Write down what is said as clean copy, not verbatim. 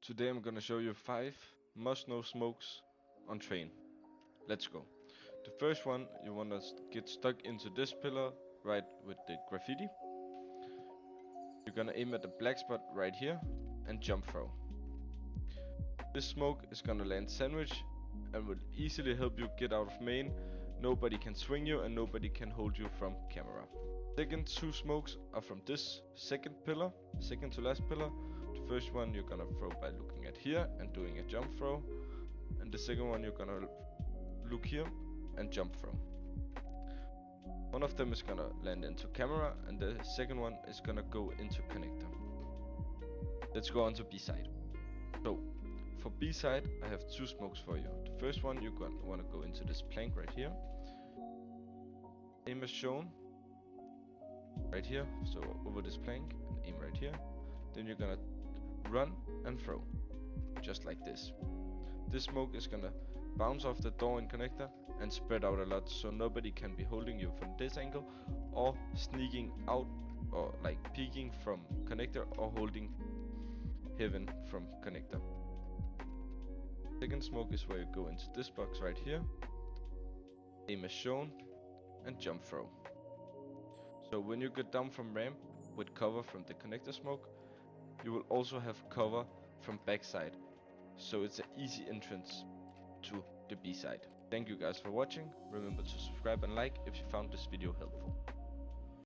Today I'm gonna show you 5 must-know smokes on train. Let's go. The first one, you wanna get stuck into this pillar right with the graffiti. You're gonna aim at the black spot right here and jump throw. This smoke is gonna land sandwich and will easily help you get out of main. Nobody can swing you and nobody can hold you from camera. Second 2 smokes are from this second to last pillar. The first one you're gonna throw by looking at here and doing a jump throw, and the second one you're gonna look here and jump throw. One of them is gonna land into camera and the second one is gonna go into connector. Let's go on to B side. So for B side I have 2 smokes for you. The first one you're gonna wanna go into this plank right here. Aim as shown right here, so over this plank, and aim right here. Then you're gonna run and throw, just like this. This smoke is gonna bounce off the door in connector and spread out a lot, so nobody can be holding you from this angle or sneaking out or like peeking from connector or holding heaven from connector. Second smoke is where you go into this box right here, aim as shown, and jump throw. So when you get down from ramp with cover from the connector smoke, you will also have cover from backside, so it's an easy entrance to the B side. Thank you guys for watching. Remember to subscribe and like if you found this video helpful.